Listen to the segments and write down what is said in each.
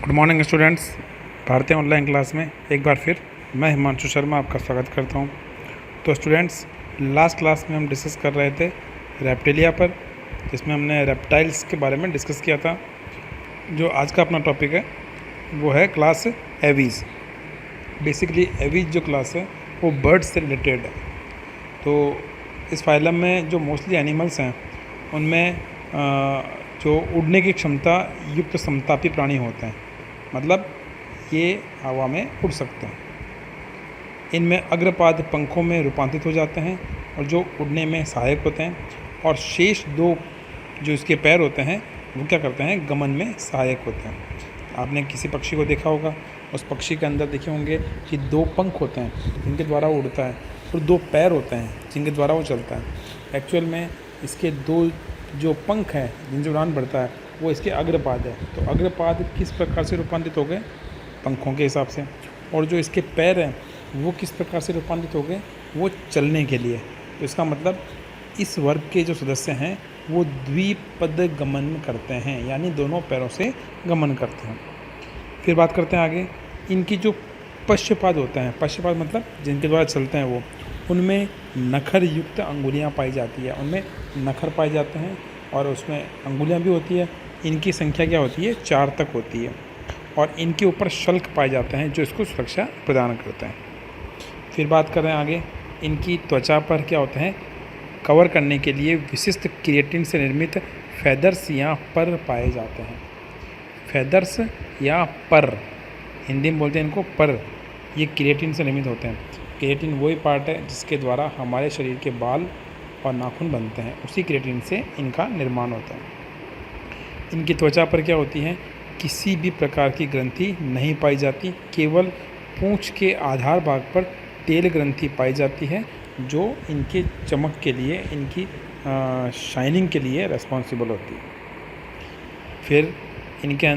Good morning students. भारतीय online class में एक बार फिर मैं हिमांशु शर्मा आपका स्वागत करता हूं। तो स्टूडेंट्स, लास्ट क्लास में हम डिस्कस कर रहे थे रेप्टिलिया पर, जिसमें हमने रेप्टाइल्स के बारे में डिस्कस किया था। जो आज का अपना टॉपिक है वो है क्लास एवीज़। बेसिकली एवीज़ जो क्लास है वो बर्ड्स से रिलेटेड है। तो इस फाइलम में जो मोस्टली एनिमल्स हैं उनमें जो उड़ने की क्षमता युक्त समतापी प्राणी होते हैं, मतलब ये हवा में उड़ सकते हैं। इनमें अग्रपाद पंखों में रूपांतरित हो जाते हैं और जो उड़ने में सहायक होते हैं, और शेष दो जो इसके पैर होते हैं वो क्या करते हैं, गमन में सहायक होते हैं। आपने किसी पक्षी को देखा होगा, उस पक्षी के अंदर देखे होंगे कि दो पंख होते हैं जिनके द्वारा वो उड़ता है और दो पैर होते हैं जिनके द्वारा वो चलता है। एक्चुअल में इसके दो जो पंख हैं जिनसे उड़ान बढ़ता है वो इसके अग्रपाद है। तो अग्रपाद किस प्रकार से रूपांतरित हो गए, पंखों के हिसाब से, और जो इसके पैर हैं वो किस प्रकार से रूपांतरित हो गए, वो चलने के लिए। तो इसका मतलब इस वर्ग के जो सदस्य हैं वो द्विपद गमन करते हैं, यानी दोनों पैरों से गमन करते हैं। फिर बात करते हैं आगे, इनकी जो पश्चपाद होते हैं, पश्चपाद मतलब जिनके द्वारा चलते हैं वो, उनमें नखर युक्त अंगुलियां पाई जाती है, उनमें नखर पाए जाते हैं और उसमें अंगुलियां भी होती है। इनकी संख्या क्या होती है, 4 तक होती है, और इनके ऊपर शल्क पाए जाते हैं जो इसको सुरक्षा प्रदान करते हैं। फिर बात करें आगे, इनकी त्वचा पर क्या होते हैं, कवर करने के लिए विशिष्ट केराटिन से निर्मित फेदर्स या पर पाए जाते हैं। फेदर्स या पर, हिंदी में बोलते हैं इनको पर, ये केराटिन से निर्मित होते हैं। केराटिन वही पार्ट है जिसके द्वारा हमारे शरीर के बाल और नाखून बनते हैं, उसी केराटिन से इनका निर्माण होता है। इनकी त्वचा पर क्या होती है, किसी भी प्रकार की ग्रंथि नहीं पाई जाती, केवल पूंछ के आधार भाग पर टेल ग्रंथि पाई जाती है जो इनके चमक के लिए, इनकी शाइनिंग के लिए रिस्पॉन्सिबल होती है। फिर इनके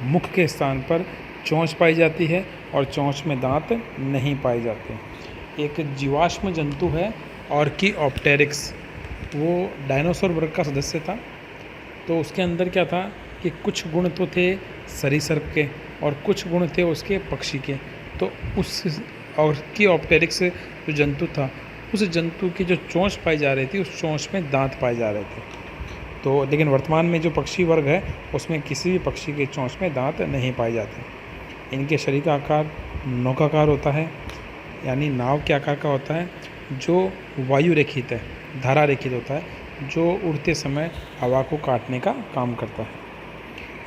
मुख के स्थान पर चोंच पाई जाती है और चोंच में दांत नहीं पाए जाते। एक जीवाश्म जंतु है ऑर्कियोप्टेरिक्स, वो डायनासोर वर्ग का सदस्य था। तो उसके अंदर क्या था कि कुछ गुण तो थे सरीसृप के और कुछ गुण थे उसके पक्षी के। तो उस ऑर्कियोप्टेरिक्स जो जंतु था, उस जंतु की जो चोंच पाई जा रही थी, उस चोंच में दांत पाए जा रहे थे। तो लेकिन वर्तमान में जो पक्षी वर्ग है उसमें किसी भी पक्षी के चोंच में दांत नहीं पाए जाते। इनके शरीर का आकार नौकाकार होता है, यानी नाव के आकार का होता है, जो वायु रेखित है, धारा रेखित होता है, जो उड़ते समय हवा को काटने का काम करता है।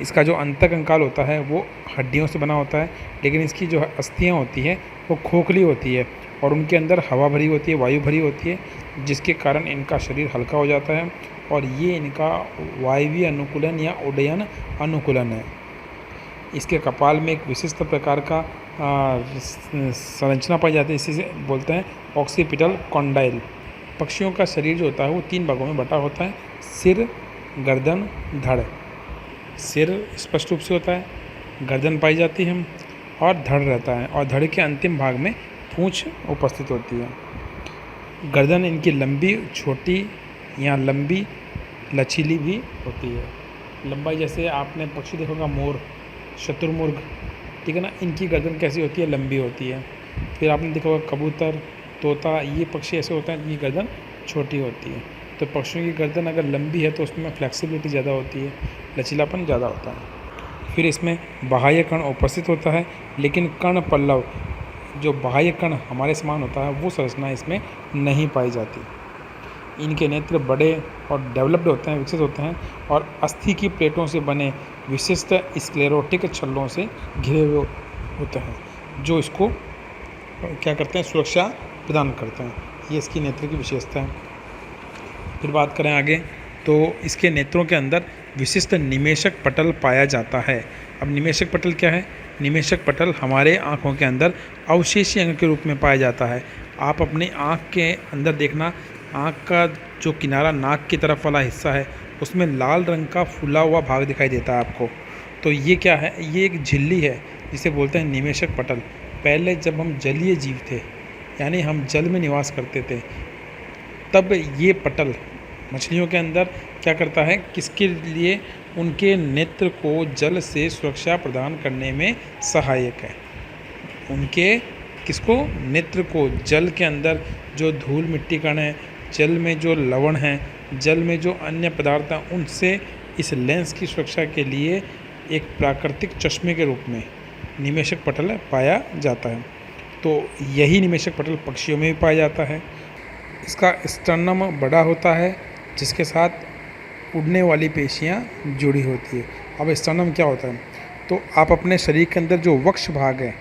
इसका जो अंतकंकाल होता है वो हड्डियों से बना होता है, लेकिन इसकी जो अस्थियाँ होती हैं वो खोखली होती है और उनके अंदर हवा भरी होती है, वायु भरी होती है, जिसके कारण इनका शरीर हल्का हो जाता है और ये इनका वायवीय अनुकूलन या उड्डयन अनुकूलन है। इसके कपाल में एक विशिष्ट प्रकार का संरचना पाई जाती है, इसी से बोलते हैं ऑक्सीपिटल कॉन्डाइल। पक्षियों का शरीर जो होता है वो 3 भागों में बटा होता है, सिर, गर्दन, धड़। सिर स्पष्ट रूप से होता है, गर्दन पाई जाती है और धड़ रहता है, और धड़ के अंतिम भाग में पूंछ उपस्थित होती है। गर्दन इनकी लंबी, छोटी या लंबी, लचीली भी होती है। लंबाई जैसे आपने पक्षी देखा होगा, मोर, शतुरमुर्ग, ठीक है ना, इनकी गर्दन कैसी होती है, लंबी होती है। फिर आपने देखा होगा कबूतर, तोता, ये पक्षी ऐसे होते हैं जिनकी गर्दन छोटी होती है। तो पक्षियों की गर्दन अगर लंबी है तो उसमें फ्लेक्सिबिलिटी ज़्यादा होती है, लचीलापन ज़्यादा होता है। फिर इसमें बाह्य कण उपस्थित होता है, लेकिन कर्ण पल्लव, जो बाह्य कण हमारे समान होता है, वो संरचना इसमें नहीं पाई जाती। इनके नेत्र बड़े और डेवलप्ड होते हैं, विकसित होते हैं, और अस्थि की प्लेटों से बने विशिष्ट स्क्लेरोटिक छल्लों से घिरे हुए होते हैं, जो इसको क्या करते हैं, सुरक्षा प्रदान करते हैं। ये इसकी नेत्र की विशेषता है। फिर बात करें आगे, तो इसके नेत्रों के अंदर विशिष्ट निमेशक पटल पाया जाता है। अब निमेशक पटल क्या है, निमेशक पटल हमारे आँखों के अंदर अवशेषी अंग के रूप में पाया जाता है। आप अपनी आँख के अंदर देखना, आँख का जो किनारा, नाक की तरफ वाला हिस्सा है, उसमें लाल रंग का फूला हुआ भाग दिखाई देता है आपको। तो ये क्या है, ये एक झिल्ली है जिसे बोलते हैं निमेशक पटल। पहले जब हम जलीय जीव थे, यानी हम जल में निवास करते थे, तब ये पटल मछलियों के अंदर क्या करता है, किसके लिए, उनके नेत्र को जल से सुरक्षा प्रदान करने में सहायक है। उनके किसको, नेत्र को, जल के अंदर जो धूल मिट्टी कण है, जल में जो लवण है, जल में जो अन्य पदार्थ हैं, उनसे इस लेंस की सुरक्षा के लिए एक प्राकृतिक चश्मे के रूप में निमेशक पटल पाया जाता है। तो यही निमेशक पटल पक्षियों में भी पाया जाता है। इसका स्टर्नम बड़ा होता है जिसके साथ उड़ने वाली पेशियाँ जुड़ी होती है। अब स्टर्नम क्या होता है, तो आप अपने शरीर के अंदर जो वक्ष भाग है,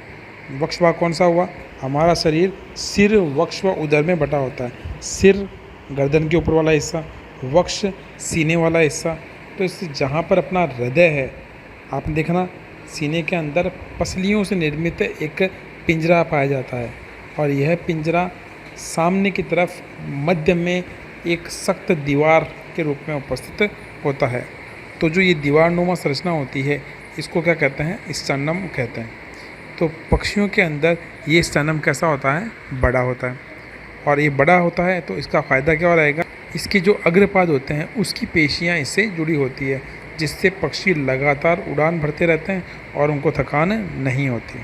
वक्ष भाग कौन सा हुआ, हमारा शरीर सिर, वक्ष व उदर में बटा होता है। सिर गर्दन के ऊपर वाला हिस्सा, वक्ष सीने वाला हिस्सा। तो इस जहाँ पर अपना हृदय है, आपने देखना सीने के अंदर पसलियों से निर्मित एक पिंजरा पाया जाता है, और यह पिंजरा सामने की तरफ मध्य में एक सख्त दीवार के रूप में उपस्थित होता है। तो जो ये दीवारनुमा संरचना होती है, इसको क्या कहते हैं, स्टर्नम कहते हैं। तो पक्षियों के अंदर ये स्टर्नम कैसा होता है, बड़ा होता है। और ये बड़ा होता है तो इसका फ़ायदा क्या रहेगा, इसके जो अग्रपाद होते हैं उसकी पेशियाँ इससे जुड़ी होती है, जिससे पक्षी लगातार उड़ान भरते रहते हैं और उनको थकान नहीं होती।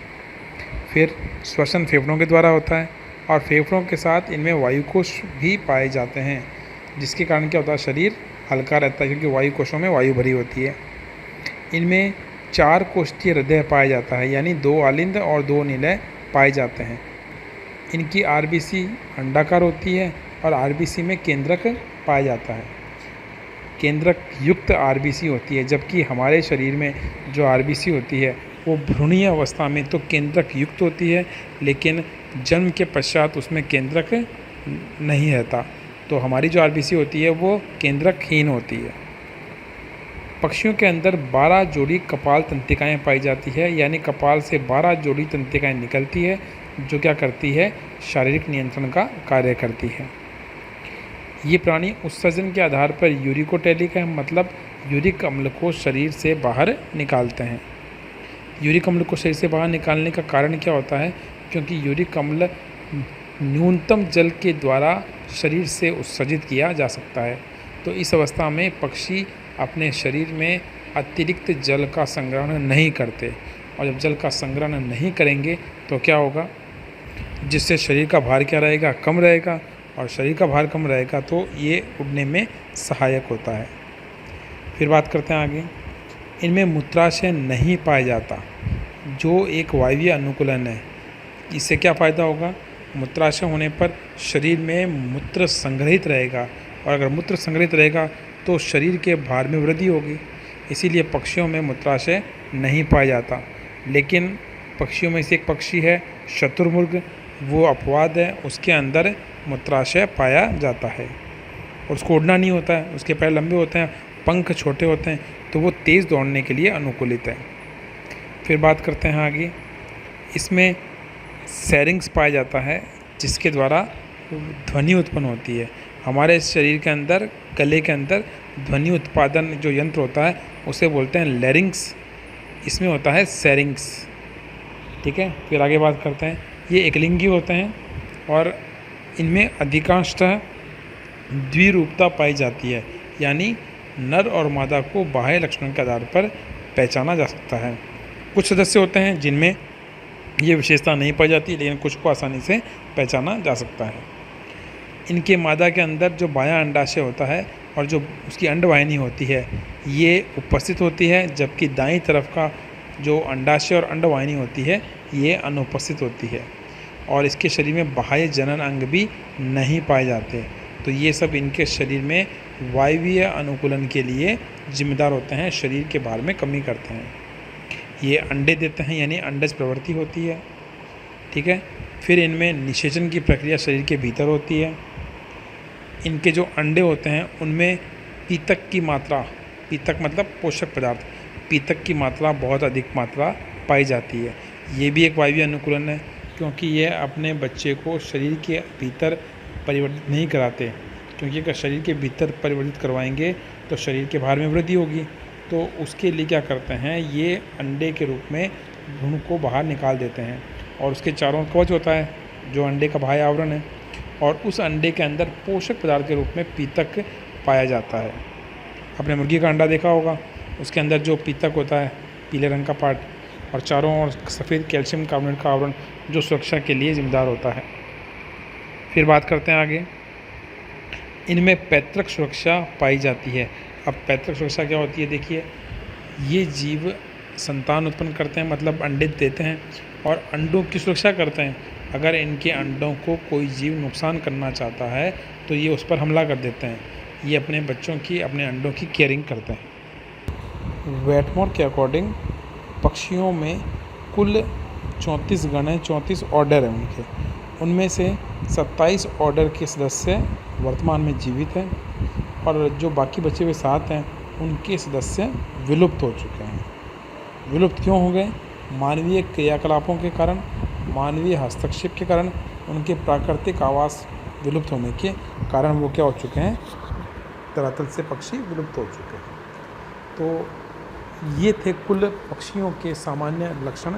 फिर श्वसन फेफड़ों के द्वारा होता है, और फेफड़ों के साथ इनमें वायुकोश भी पाए जाते हैं, जिसके कारण क्या होता है, शरीर हल्का रहता है, क्योंकि वायु कोशों में वायु भरी होती है। इनमें 4 कोष्ठीय हृदय पाया जाता है, यानी 2 आलिंद और 2 निलय पाए जाते हैं। इनकी आरबीसी अंडाकार होती है, और आरबीसी में केंद्रक पाया जाता है। केंद्रक युक्त आरबीसी होती है, जबकि हमारे शरीर में जो आरबीसी होती है वो भ्रूणीय अवस्था में तो केंद्रक युक्त होती है, लेकिन जन्म के पश्चात उसमें केंद्रक नहीं रहता। तो हमारी जो आरबीसी होती है वो केंद्रकहीन होती है। पक्षियों के अंदर 12 जोड़ी कपाल तंत्रिकाएँ पाई जाती है, यानी कपाल से 12 जोड़ी तंत्रिकाएँ निकलती है, जो क्या करती है, शारीरिक नियंत्रण का कार्य करती है। ये प्राणी उत्सर्जन के आधार पर यूरिकोटेलिक है, मतलब यूरिक अम्ल को शरीर से बाहर निकालते हैं। यूरिक अम्ल को शरीर से बाहर निकालने का कारण क्या होता है, क्योंकि यूरिक अम्ल न्यूनतम जल के द्वारा शरीर से उत्सर्जित किया जा सकता है। तो इस अवस्था में पक्षी अपने शरीर में अतिरिक्त जल का संग्रहण नहीं करते, और जब जल का संग्रहण नहीं करेंगे तो क्या होगा, जिससे शरीर का भार क्या रहेगा, कम रहेगा, और शरीर का भार कम रहेगा तो ये उड़ने में सहायक होता है। फिर बात करते हैं आगे। इनमें मूत्राशय नहीं पाया जाता, जो एक वायवीय अनुकूलन है। इससे क्या फ़ायदा होगा, मूत्राशय होने पर शरीर में मूत्र संग्रहित रहेगा, और अगर मूत्र संग्रहित रहेगा तो शरीर के भार में वृद्धि होगी। इसीलिए पक्षियों में मूत्राशय नहीं पाया जाता। लेकिन पक्षियों में से एक पक्षी है शतुरमुर्ग, वो अपवाद है, उसके अंदर मूत्राशय पाया जाता है, और उसको उड़ना नहीं होता है, उसके पैर लंबे होते हैं, पंख छोटे होते हैं, तो वो तेज़ दौड़ने के लिए अनुकूलित है। फिर बात करते हैं आगे। इसमें सैरिंग्स पाया जाता है, जिसके द्वारा ध्वनि उत्पन्न होती है। हमारे शरीर के अंदर, गले के अंदर ध्वनि उत्पादन जो यंत्र होता है उसे बोलते हैं लैरिंग्स, इसमें होता है सैरिंग्स। ठीक है, फिर आगे बात करते हैं। ये एकलिंगी होते हैं, और इनमें अधिकांशतः द्विरूपता पाई जाती है, यानी नर और मादा को बाह्य लक्षणों के आधार पर पहचाना जा सकता है। कुछ सदस्य होते हैं जिनमें ये विशेषता नहीं पाई जाती, लेकिन कुछ को आसानी से पहचाना जा सकता है। इनके मादा के अंदर जो बायां अंडाशय होता है और जो उसकी अंडवाहिनी होती है, ये उपस्थित होती है, जबकि दाईं तरफ का जो अंडाशय और अंडवाहिनी होती है ये अनुपस्थित होती है। और इसके शरीर में बाह्य जनन अंग भी नहीं पाए जाते। तो ये सब इनके शरीर में वायवीय अनुकूलन के लिए जिम्मेदार होते हैं, शरीर के भार में कमी करते हैं। ये अंडे देते हैं, यानी अंडज प्रवृत्ति होती है। ठीक है, फिर इनमें निषेचन की प्रक्रिया शरीर के भीतर होती है। इनके जो अंडे होते हैं उनमें पीतक की मात्रा, पीतक मतलब पोषक पदार्थ, पीतक की मात्रा बहुत अधिक मात्रा पाई जाती है। ये भी एक वायवीय अनुकूलन है, क्योंकि ये अपने बच्चे को शरीर के भीतर परिवर्तित नहीं कराते, क्योंकि अगर शरीर के भीतर परिवर्तित करवाएंगे तो शरीर के भार में वृद्धि होगी। तो उसके लिए क्या करते हैं, ये अंडे के रूप में भ्रूण को बाहर निकाल देते हैं, और उसके चारों कवच होता है जो अंडे का बाह्य आवरण है, और उस अंडे के अंदर पोषक पदार्थ के रूप में पीतक पाया जाता है। आपने मुर्गी का अंडा देखा होगा, उसके अंदर जो पीतक होता है, पीले रंग का पार्ट, और चारों ओर सफ़ेद कैल्शियम कार्बोनेट का आवरण जो सुरक्षा के लिए जिम्मेदार होता है। फिर बात करते हैं आगे, इनमें पैतृक सुरक्षा पाई जाती है। अब पैतृक सुरक्षा क्या होती है, देखिए, ये जीव संतान उत्पन्न करते हैं, मतलब अंडे देते हैं और अंडों की सुरक्षा करते हैं। अगर इनके अंडों को कोई जीव नुकसान करना चाहता है तो ये उस पर हमला कर देते हैं। ये अपने बच्चों की, अपने अंडों की केयरिंग करते हैं। वेटमोर के अकॉर्डिंग पक्षियों में कुल 34 गण हैं, 34 ऑर्डर हैं उनके। उनमें से 27 ऑर्डर के सदस्य वर्तमान में जीवित हैं और जो बाकी बचे हुए 7 हैं उनके सदस्य विलुप्त हो चुके हैं। विलुप्त क्यों हो गए? मानवीय क्रियाकलापों के कारण, मानवीय हस्तक्षेप के कारण, उनके प्राकृतिक आवास विलुप्त होने के कारण वो क्या हो चुके हैं, धरातल से पक्षी विलुप्त हो चुके हैं। तो ये थे कुल पक्षियों के सामान्य लक्षण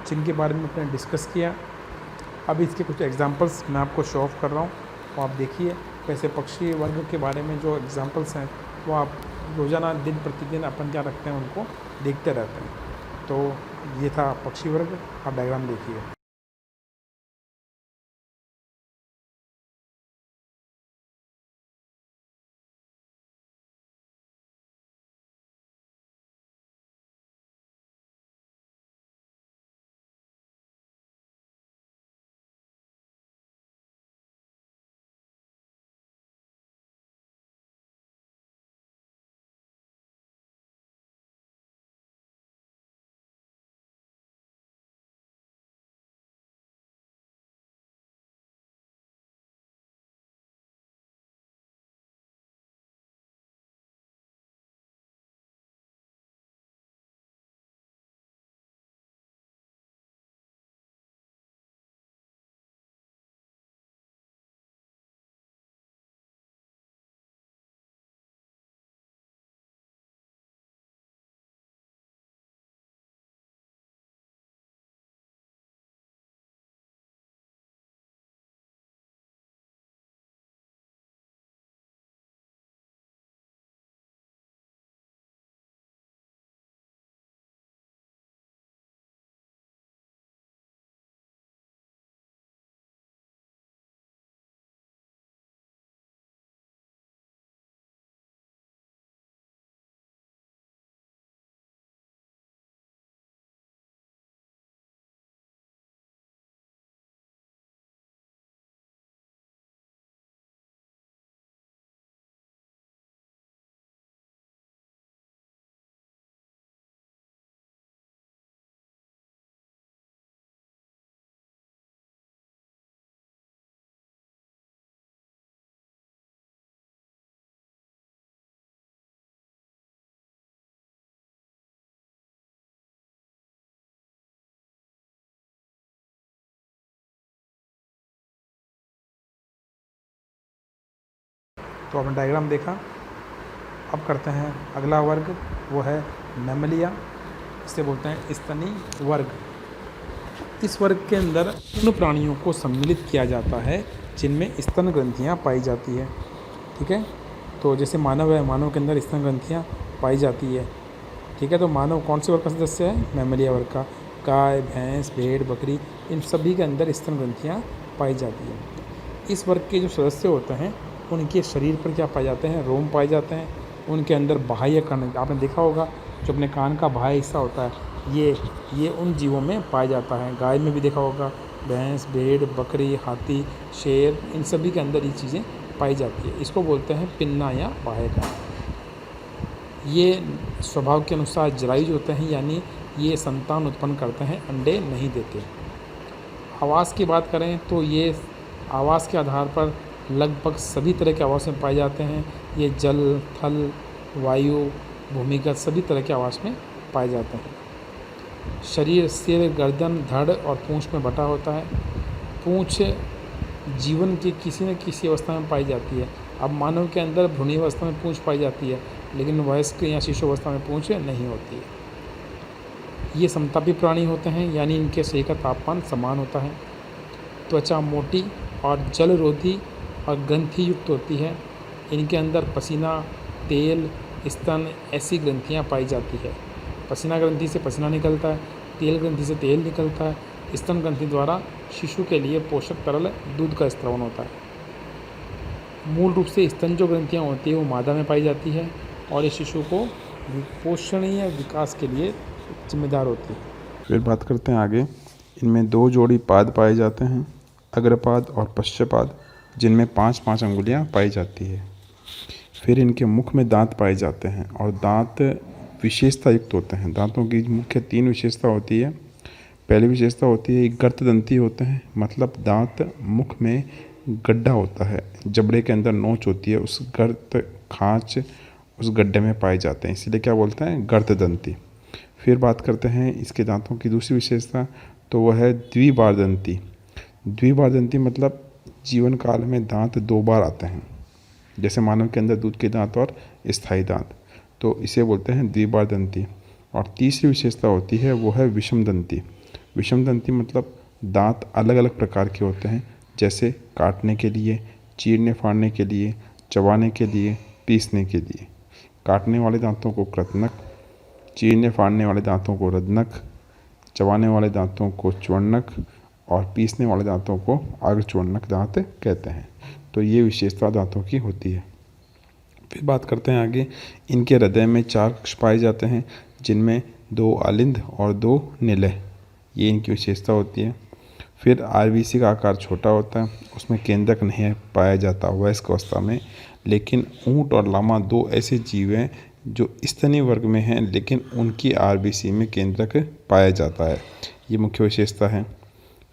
जिनके बारे में अपने डिस्कस किया। अब इसके कुछ एग्जांपल्स मैं आपको शो ऑफ कर रहा हूँ, तो आप देखिए वैसे पक्षी वर्ग के बारे में जो एग्जांपल्स हैं वो आप रोज़ाना दिन प्रतिदिन अपन क्या रखते हैं उनको देखते रहते हैं। तो ये था पक्षी वर्ग, आप डायग्राम देखिए। तो आपने डायग्राम देखा। अब करते हैं अगला वर्ग, वो है मैमलिया, इसे बोलते हैं स्तनी वर्ग। इस वर्ग के अंदर उन प्राणियों को सम्मिलित किया जाता है जिनमें स्तन ग्रंथियाँ पाई जाती है। ठीक है, तो जैसे मानव है, मानव के अंदर स्तन ग्रंथियाँ पाई जाती है। ठीक है, तो मानव कौन से वर्ग का सदस्य है? मैमलिया वर्ग का। गाय, भैंस, भेड़, बकरी, इन सभी के अंदर स्तन ग्रंथियाँ पाई जाती है। इस वर्ग के जो सदस्य होते हैं उनके शरीर पर क्या पाए जाते हैं? रोम पाए जाते हैं। उनके अंदर बाह्य कर्ण, आपने देखा होगा जो अपने कान का बाह्य हिस्सा होता है, ये उन जीवों में पाया जाता है। गाय में भी देखा होगा, भैंस, भेड़, बकरी, हाथी, शेर, इन सभी के अंदर ये चीज़ें पाई जाती है। इसको बोलते हैं पिन्ना या बाह्य कर्ण। ये स्वभाव के अनुसार जरायुज होते हैं, यानी ये संतान उत्पन्न करते हैं, अंडे नहीं देते। आवास की बात करें तो ये आवास के आधार पर लगभग सभी तरह के आवास में पाए जाते हैं। ये जल, थल, वायु, भूमिगत सभी तरह के आवास में पाए जाते हैं। शरीर सिर, गर्दन, धड़ और पूँछ में बटा होता है। पूँछ जीवन की किसी न किसी अवस्था में पाई जाती है। अब मानव के अंदर भ्रूणीय अवस्था में पूँछ पाई जाती है, लेकिन वयस्क या शिशु अवस्था में पूँछ नहीं होती है। ये समतापी प्राणी होते हैं, यानी इनके शरीर का तापमान समान होता है। त्वचा मोटी और जलरोधी और ग्रंथि युक्त होती है। इनके अंदर पसीना, तेल स्तन ऐसी ग्रंथियाँ पाई जाती है। पसीना ग्रंथि से पसीना निकलता है, तेल ग्रंथि से तेल निकलता है। स्तन ग्रंथि द्वारा शिशु के लिए पोषक तरल दूध का स्त्रवण होता है। मूल रूप से स्तन जो ग्रंथियाँ होती है वो मादा में पाई जाती है और ये शिशु को पोषणीय विकास के लिए जिम्मेदार होती है। फिर बात करते हैं आगे। इनमें 2 जोड़ी पाद पाए जाते हैं, अग्रपाद और पश्चपाद, जिनमें 5-5 अंगुलियां पाई जाती है। फिर इनके मुख में दांत पाए जाते हैं और दांत विशेषता युक्त होते हैं। दांतों की मुख्य 3 विशेषता होती है। पहली विशेषता होती है गर्तदंती होते हैं, मतलब दांत मुख में गड्ढा होता है, जबड़े के अंदर नोच होती है, उस गर्त खांच उस गड्ढे में पाए जाते हैं, इसीलिए क्या बोलते हैं गर्तदंती। फिर बात करते हैं इसके दांतों की दूसरी विशेषता, तो वह है द्विबारदंती। द्विबारदंती मतलब जीवन काल में दांत 2 बार आते हैं, जैसे मानव के अंदर दूध के दांत और स्थायी दांत, तो इसे बोलते हैं द्विबारदंती। और तीसरी विशेषता होती है वो है विषमदंती। विषमदंती मतलब दांत अलग अलग प्रकार के होते हैं, जैसे काटने के लिए, चीरने फाड़ने के लिए, चबाने के लिए, पीसने के लिए। काटने वाले दांतों को कृतनक, चीरने फाड़ने वाले दांतों को रदनक, चबाने वाले दांतों को च्वणक और पीसने वाले दांतों को अग्रच्वणक दांत कहते हैं। तो ये विशेषता दांतों की होती है। फिर बात करते हैं आगे। इनके हृदय में 4 कक्ष पाए जाते हैं, जिनमें 2 अलिंद और 2 निलय, ये इनकी विशेषता होती है। फिर आरबीसी का आकार छोटा होता है, उसमें केंद्रक नहीं पाया जाता वयस्क अवस्था में। लेकिन ऊंट और लामा 2 ऐसे जीव हैं जो स्तनीय वर्ग में हैं, लेकिन उनकी आरबीसी में केंद्रक पाया जाता है, ये मुख्य विशेषता है।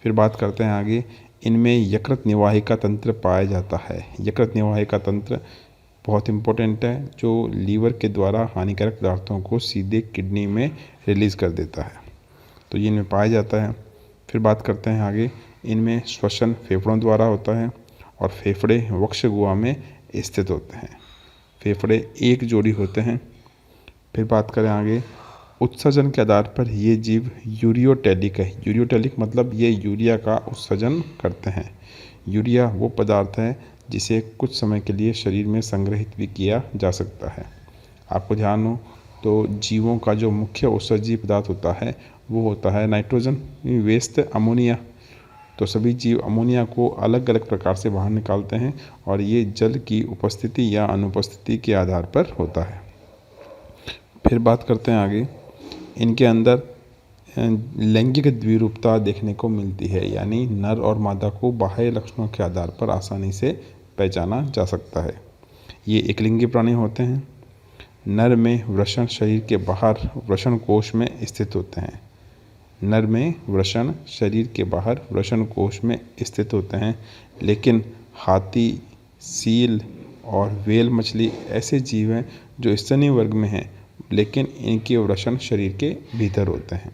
फिर बात करते हैं आगे। इनमें यकृत निवाहिका तंत्र पाया जाता है। यकृत निवाहिका तंत्र बहुत इम्पोर्टेंट है, जो लीवर के द्वारा हानिकारक पदार्थों को सीधे किडनी में रिलीज़ कर देता है, तो ये इनमें पाया जाता है। फिर बात करते हैं आगे। इनमें श्वसन फेफड़ों द्वारा होता है और फेफड़े वक्ष गुहा में स्थित होते हैं। फेफड़े एक जोड़ी होते हैं। फिर बात करें आगे। उत्सर्जन के आधार पर ये जीव यूरियोटेलिक है। यूरियोटेलिक मतलब ये यूरिया का उत्सर्जन करते हैं। यूरिया वो पदार्थ है जिसे कुछ समय के लिए शरीर में संग्रहित भी किया जा सकता है। आपको ध्यान हो तो जीवों का जो मुख्य उत्सर्जी पदार्थ होता है वो होता है नाइट्रोजन, वेस्ट अमोनिया। तो सभी जीव अमोनिया को अलग अलग प्रकार से बाहर निकालते हैं और ये जल की उपस्थिति या अनुपस्थिति के आधार पर होता है। फिर बात करते हैं आगे। इनके अंदर लैंगिक द्विरूपता देखने को मिलती है, यानी नर और मादा को बाह्य लक्षणों के आधार पर आसानी से पहचाना जा सकता है। ये एकलिंगी प्राणी होते हैं। नर में वृषण शरीर के बाहर वृषण कोश में स्थित होते हैं। नर में वृषण शरीर के बाहर वृषण कोश में स्थित होते हैं, लेकिन हाथी, सील और व्हेल मछली ऐसे जीव हैं जो स्तनीय वर्ग में हैं, लेकिन इनके वृषण शरीर के भीतर होते हैं।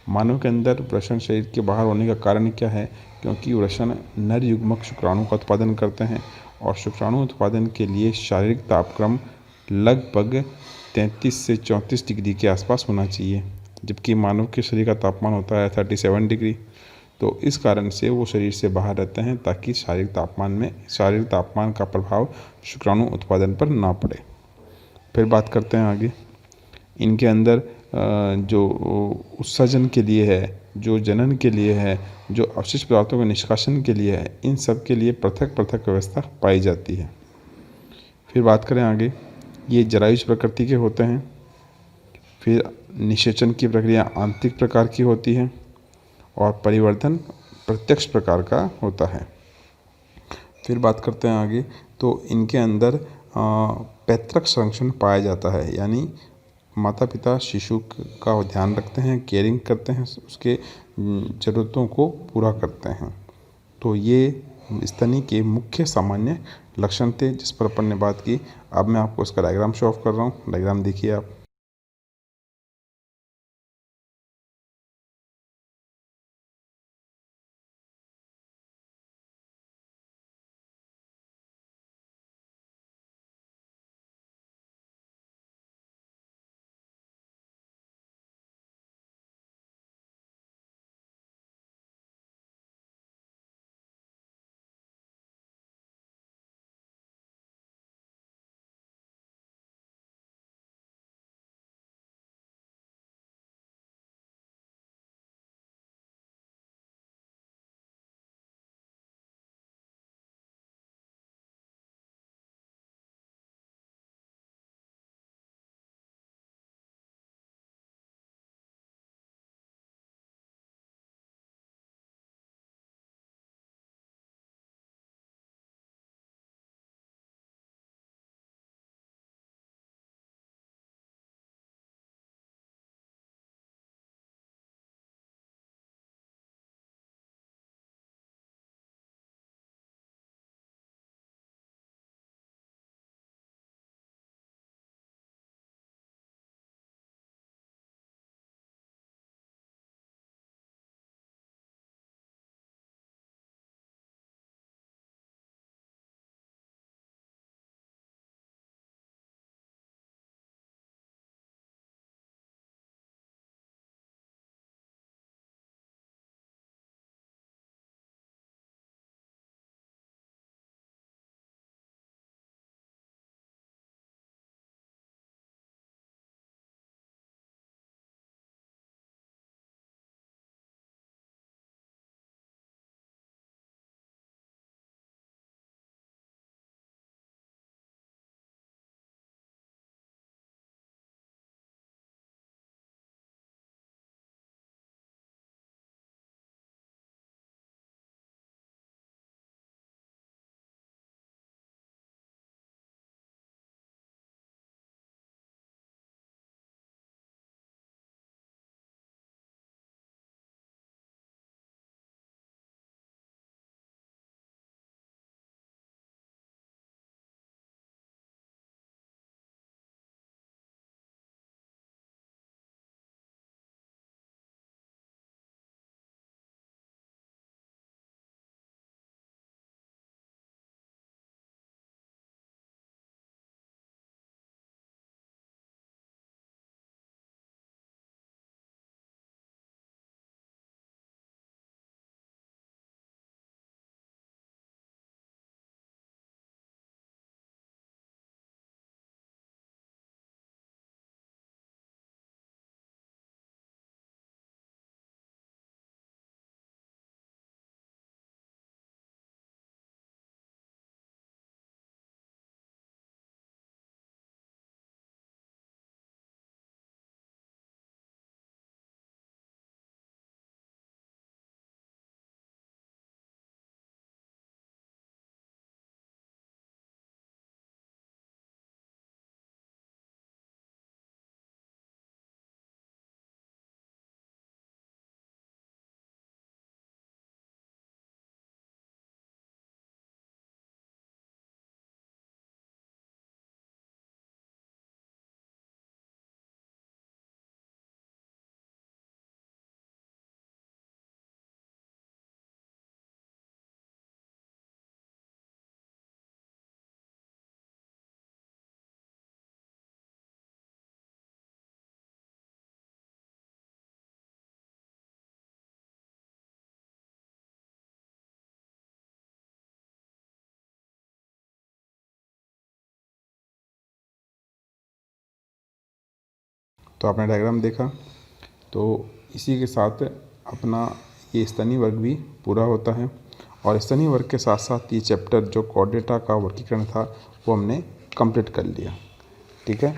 मानव के अंदर वृषण शरीर के बाहर होने का कारण क्या है? क्योंकि वृषण नर युग्मक शुक्राणु का उत्पादन करते हैं और शुक्राणु उत्पादन के लिए शारीरिक तापक्रम लगभग 33 से 34 डिग्री के आसपास होना चाहिए, जबकि मानव के शरीर का तापमान होता है 37 डिग्री। तो इस कारण से वो शरीर से बाहर रहते हैं ताकि शारीरिक तापमान का प्रभाव शुक्राणु उत्पादन पर ना पड़े। फिर बात करते हैं आगे। इनके अंदर जो उत्सर्जन के लिए है, जो जनन के लिए है, जो अवशिष्ट पदार्थों के निष्कासन के लिए है, इन सब के लिए पृथक पृथक व्यवस्था पाई जाती है। फिर बात करें आगे। ये जरायुज प्रकृति के होते हैं। फिर निषेचन की प्रक्रिया आंतरिक प्रकार की होती है और परिवर्तन प्रत्यक्ष प्रकार का होता है। फिर बात करते हैं आगे। तो इनके अंदर पैतृक संरक्षण पाया जाता है, यानी माता पिता शिशु का ध्यान रखते हैं, केयरिंग करते हैं, उसके ज़रूरतों को पूरा करते हैं। तो ये स्तनी के मुख्य सामान्य लक्षण थे जिस पर अपन ने बात की। अब मैं आपको इसका डायग्राम शो ऑफ कर रहा हूँ। डायग्राम देखिए आप। तो आपने डायग्राम देखा। तो इसी के साथ अपना ये स्तनी वर्ग भी पूरा होता है और स्तनी वर्ग के साथ साथ ये चैप्टर जो कोऑर्डिनेटा का वर्गीकरण था वो हमने कंप्लीट कर लिया। ठीक है।